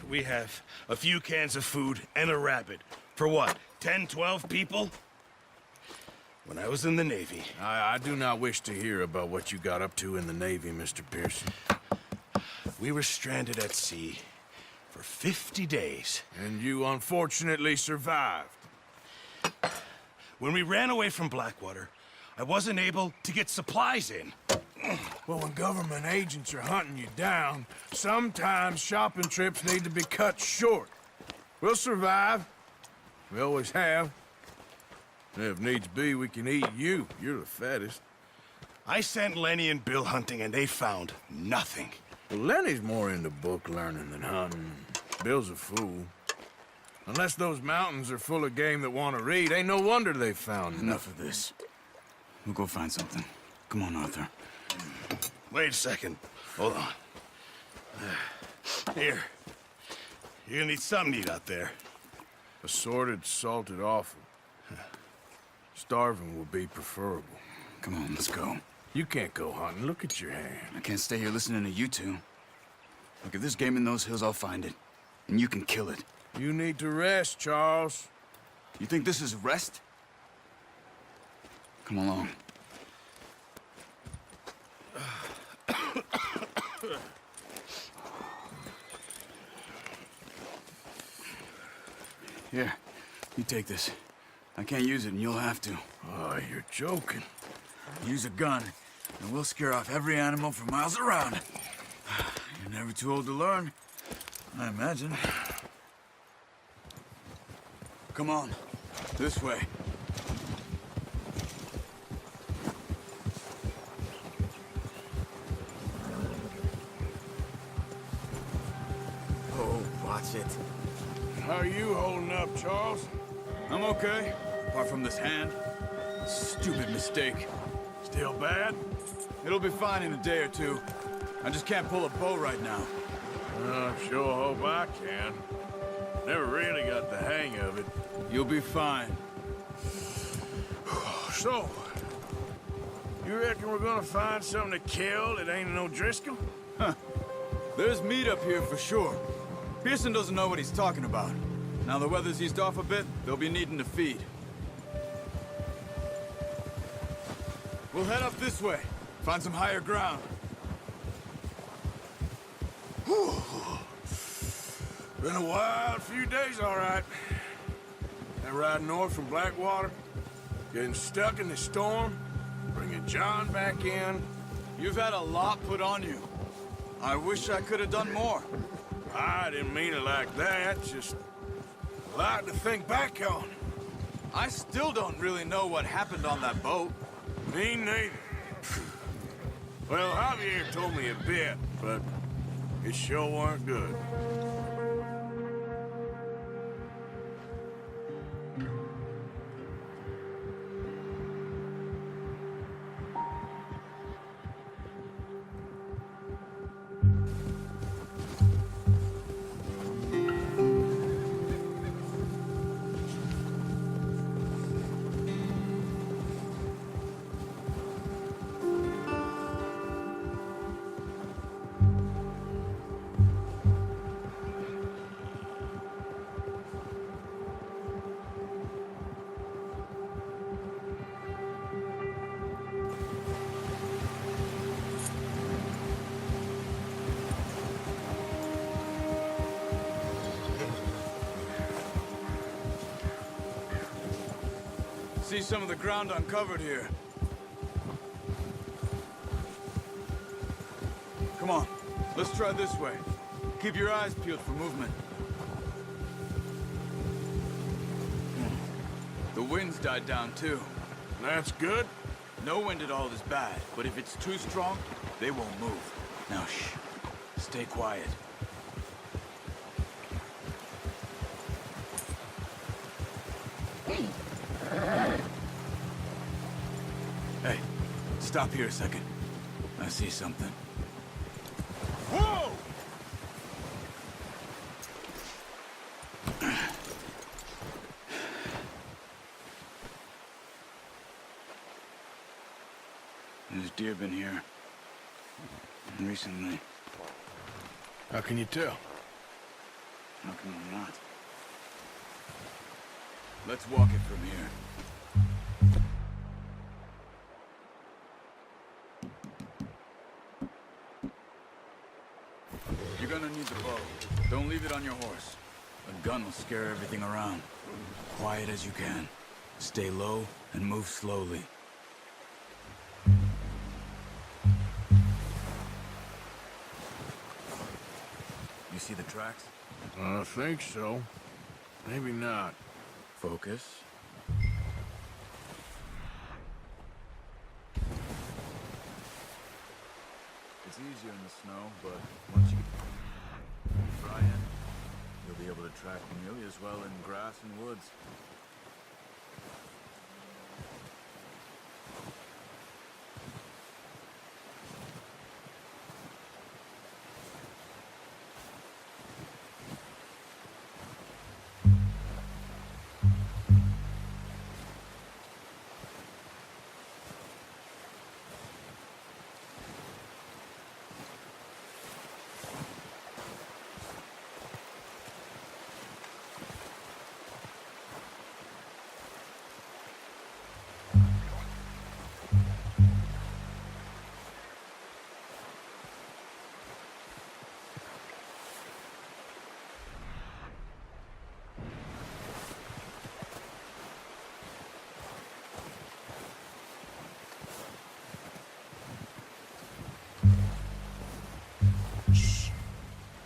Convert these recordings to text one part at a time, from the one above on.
we have a few cans of food and a rabbit. For what, 10, 12 people? When I was in the Navy... I do not wish to hear about what you got up to in the Navy, Mr. Pearson. We were stranded at sea for 50 days. And you unfortunately survived. When we ran away from Blackwater, I wasn't able to get supplies in. Well, when government agents are hunting you down, sometimes shopping trips need to be cut short. We'll survive. We always have. And if needs be, we can eat you. You're the fattest. I sent Lenny and Bill hunting, and they found nothing. Well, Lenny's more into book learning than hunting. Bill's a fool. Unless those mountains are full of game that want to read, ain't no wonder they found Enough of this. We'll go find something. Come on, Arthur. Wait a second. Hold on. Here. You're gonna need something to eat out there. Assorted, salted offal. Starving will be preferable. Come on, let's go. You can't go hunting. Look at your hand. I can't stay here listening to you two. Look, if there's game in those hills, I'll find it. And you can kill it. You need to rest, Charles. You think this is rest? Come along. Here, you take this. I can't use it, and you'll have to. Oh, you're joking. Use a gun, and we'll scare off every animal for miles around. You're never too old to learn, I imagine. Come on, this way. Oh, watch it. How are you holding up, Charles? I'm okay, apart from this hand. Stupid mistake. Still bad? It'll be fine in a day or two. I just can't pull a bow right now. I sure hope I can. Never really got the hang of it. You'll be fine. So, you reckon we're gonna find something to kill that ain't no Driscoll? Huh. There's meat up here for sure. Pearson doesn't know what he's talking about. Now the weather's eased off a bit, they'll be needing to feed. We'll head up this way. Find some higher ground. Whew. Been a wild few days, all right. That ride north from Blackwater, getting stuck in the storm, bringing John back in. You've had a lot put on you. I wish I could have done more. I didn't mean it like that, just a lot to think back on. I still don't really know what happened on that boat. Me neither. Well, Javier told me a bit, but it sure weren't good. See some of the ground uncovered here. Come on, let's try this way. Keep your eyes peeled for movement. The wind's died down too. That's good. No wind at all is bad, but if it's too strong, they won't move. Now shh, stay quiet. Hey, stop here a second. I see something. Whoa! There's deer been here. Recently. How can you tell? How can we not? Let's walk it from here. You're gonna need the bow. Don't leave it on your horse. A gun will scare everything around. Quiet as you can. Stay low and move slowly. You see the tracks? I think so. Maybe not. Focus. It's easier in the snow, but once you get dry in, you'll be able to track nearly as well in grass and woods.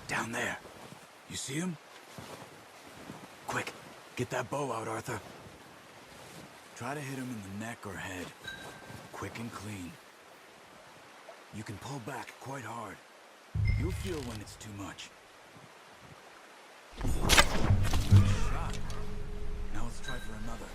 Down there. You see him? Quick, get that bow out, Arthur. Try to hit him in the neck or head. Quick and clean. You can pull back quite hard. You'll feel when it's too much. Good shot. Now let's try for another.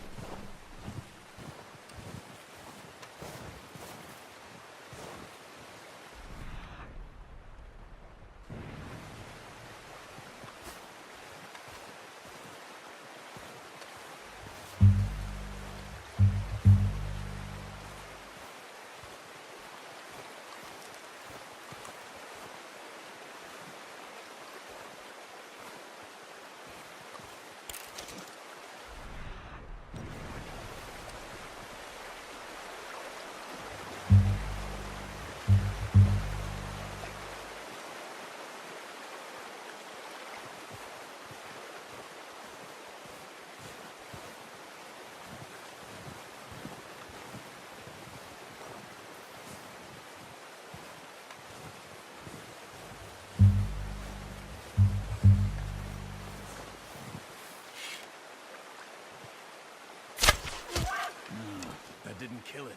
Didn't kill it.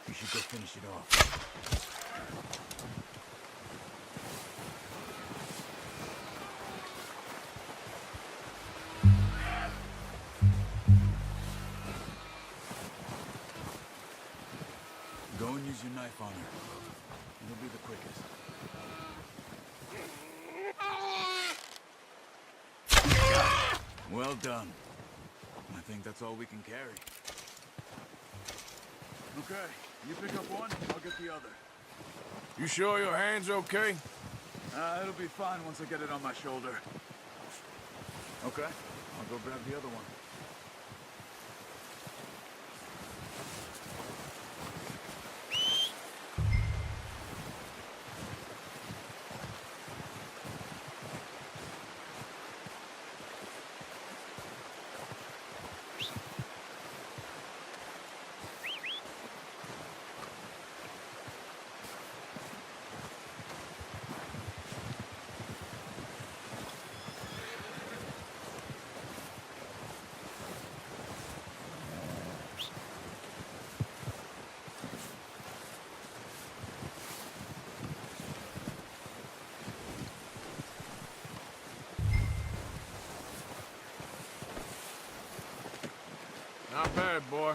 You should go finish it off. Go and use your knife on her. It'll be the quickest. Well done. I think that's all we can carry. Okay, you pick up one, I'll get the other. You sure your hand's okay? It'll be fine once I get it on my shoulder. Okay, I'll go grab the other one. Not bad, boy.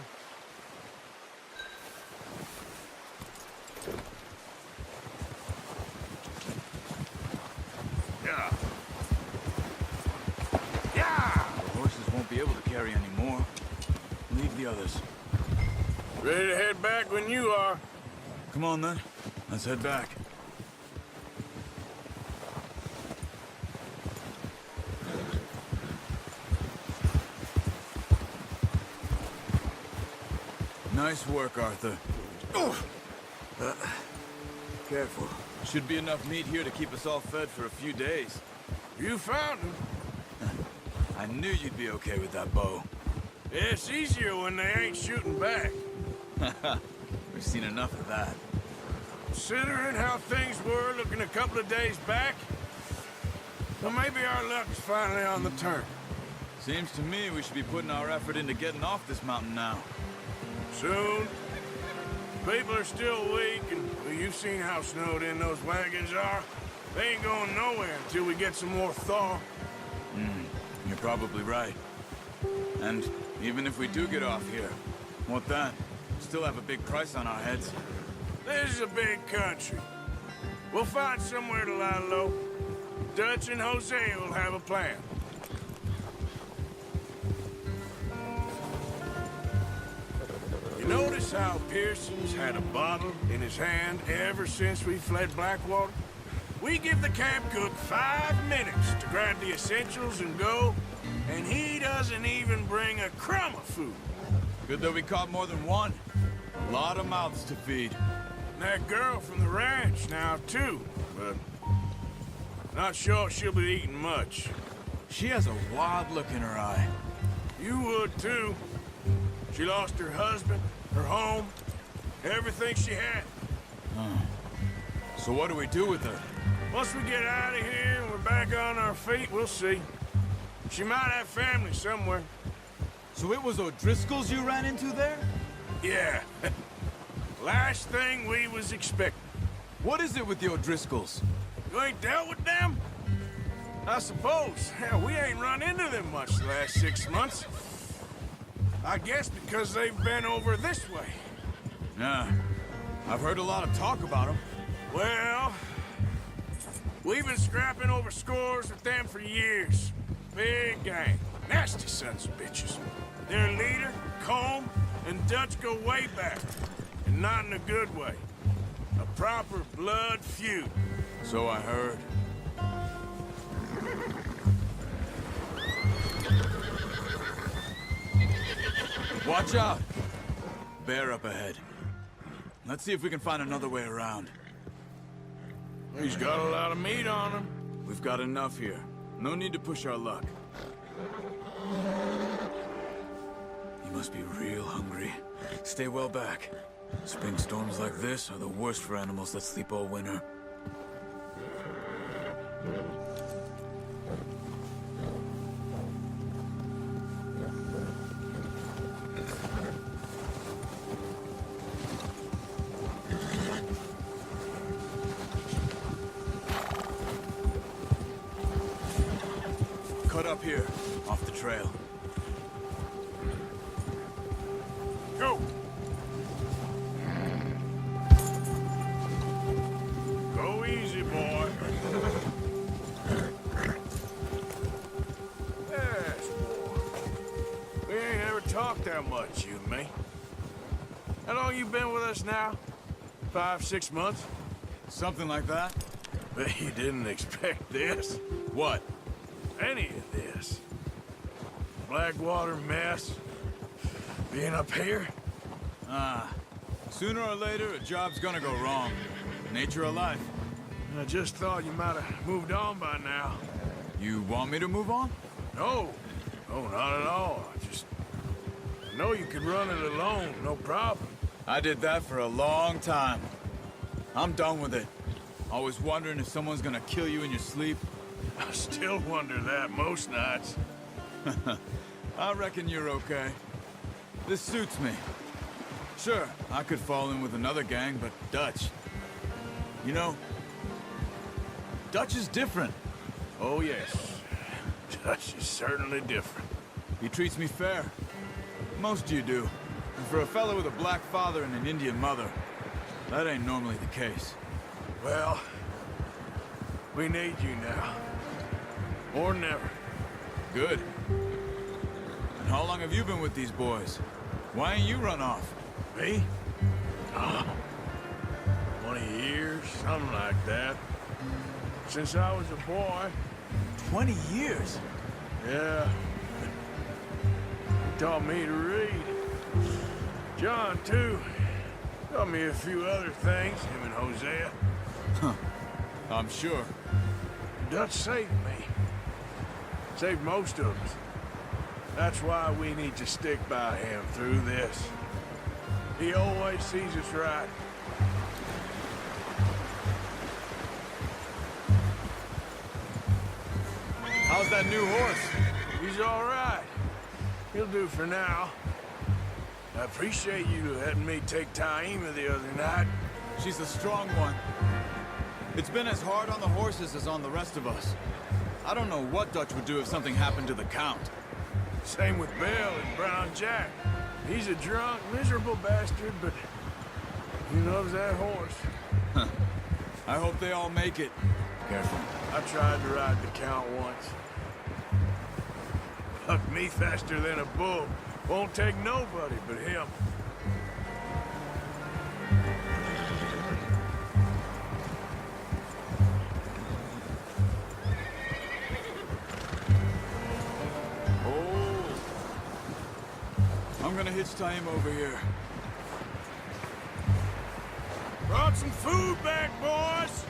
Yeah. Yeah! The horses won't be able to carry any more. Leave the others. Ready to head back when you are. Come on, then. Let's head back. Nice work, Arthur. Careful. Should be enough meat here to keep us all fed for a few days. You found him. I knew you'd be okay with that bow. It's easier when they ain't shooting back. We've seen enough of that. Considering how things were looking a couple of days back, well, maybe our luck's finally on the turn. Seems to me we should be putting our effort into getting off this mountain now. Soon. People are still weak, and well, you've seen how snowed in those wagons are. They ain't going nowhere until we get some more thaw. You're probably right. And even if we do get off here, what then? Still have a big price on our heads. This is a big country. We'll find somewhere to lie low. Dutch and Jose will have a plan. You notice how Pearson's had a bottle in his hand ever since we fled Blackwater? We give the camp cook 5 minutes to grab the essentials and go, and he doesn't even bring a crumb of food. Good that we caught more than one. A lot of mouths to feed. And that girl from the ranch now, too, but not sure she'll be eating much. She has a wild look in her eye. You would, too. She lost her husband, her home, everything she had. So what do we do with her? Once we get out of here and we're back on our feet, we'll see. She might have family somewhere. So it was O'Driscoll's you ran into there? Yeah. Last thing we was expecting. What is it with the O'Driscolls? You ain't dealt with them? I suppose. Hell, we ain't run into them much the last 6 months. I guess because they've been over this way. Yeah. I've heard a lot of talk about them. Well, we've been scrapping over scores with them for years. Big gang. Nasty sons of bitches. Their leader, Combe, and Dutch go way back. And not in a good way. A proper blood feud. So I heard. Watch out! Bear up ahead. Let's see if we can find another way around. He's got a lot of meat on him. We've got enough here. No need to push our luck. He must be real hungry. Stay well back. Spring storms like this are the worst for animals that sleep all winter. Cut up here, off the trail. Go! Go easy, boy. Yes, boy. We ain't ever talked that much, you and me. How long you been with us now? 5, 6 months? Something like that? Bet you didn't expect this. What? Any of this. Blackwater mess. Being up here? Sooner or later, a job's gonna go wrong. Nature of life. I just thought you might have moved on by now. You want me to move on? No. No, not at all. I know you could run it alone, no problem. I did that for a long time. I'm done with it. Always wondering if someone's gonna kill you in your sleep. I still wonder that most nights. I reckon you're okay. This suits me. Sure, I could fall in with another gang, but Dutch... You know, Dutch is different. Oh, yes. Dutch is certainly different. He treats me fair. Most of you do. And for a fellow with a black father and an Indian mother, that ain't normally the case. Well, we need you now. Or never. Good. And how long have you been with these boys? Why ain't you run off? Me? Oh, 20 years, something like that. Since I was a boy. 20 years? Yeah. He taught me to read. John, too. Taught me a few other things, him and Hosea. I'm sure. Dutch saved me. Saved most of us. That's why we need to stick by him through this. He always sees us right. How's that new horse? He's all right. He'll do for now. I appreciate you letting me take Taima the other night. She's a strong one. It's been as hard on the horses as on the rest of us. I don't know what Dutch would do if something happened to the Count. Same with Bill and Brown Jack. He's a drunk, miserable bastard, but he loves that horse. I hope they all make it. Careful. I tried to ride the Count once. Hucked me faster than a bull. Won't take nobody but him. Oh. I'm gonna hitch Taima over here. Brought some food back, boys!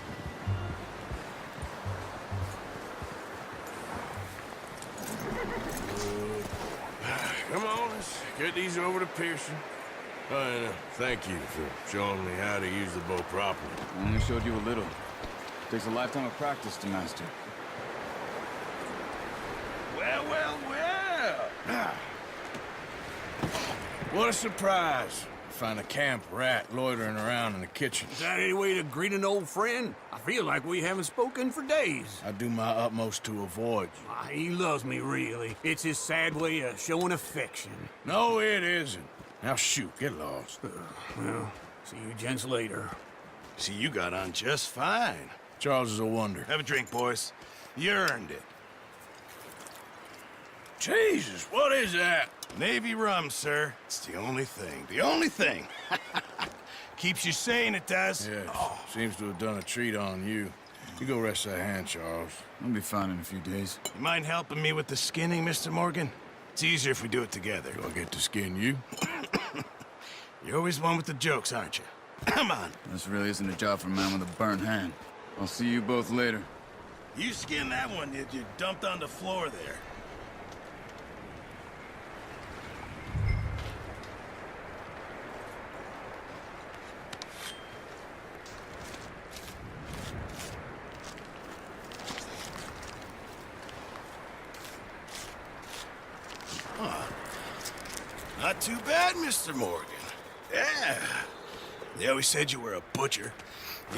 Come on, let's get these over to Pearson. And thank you for showing me how to use the bow properly. I only showed you a little. Takes a lifetime of practice to master. Well, well, well! What a surprise. Find a camp rat loitering around in the kitchen. Is that any way to greet an old friend? I feel like we haven't spoken for days. I do my utmost to avoid you. He loves me, really. It's his sad way of showing affection. No, it isn't. Now shoot, get lost. Well, see you gents later. See, you got on just fine. Charles is a wonder. Have a drink, boys. You earned it. Jesus, what is that? Navy rum, sir. It's the only thing. The only thing. Keeps you sane, it does. Yes, seems to have done a treat on you. You go rest that hand, Charles. I'll be fine in a few days. You mind helping me with the skinning, Mr. Morgan? It's easier if we do it together. Do I get to skin you? You're always one with the jokes, aren't you? Come on. This really isn't a job for a man with a burnt hand. I'll see you both later. You skinned that one you dumped on the floor there. Not too bad, Mr. Morgan. Yeah. They always said you were a butcher.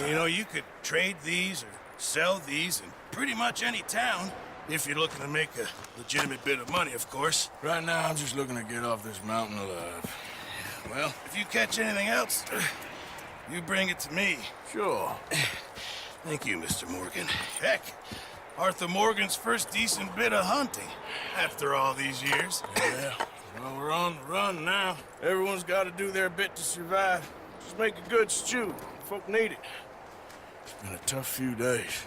You know, you could trade these or sell these in pretty much any town, if you're looking to make a legitimate bit of money, of course. Right now, I'm just looking to get off this mountain alive. Well, if you catch anything else, you bring it to me. Sure. Thank you, Mr. Morgan. Heck, Arthur Morgan's first decent bit of hunting after all these years. Yeah. Well, we're on the run now. Everyone's got to do their bit to survive. Just make a good stew. Folk need it. It's been a tough few days.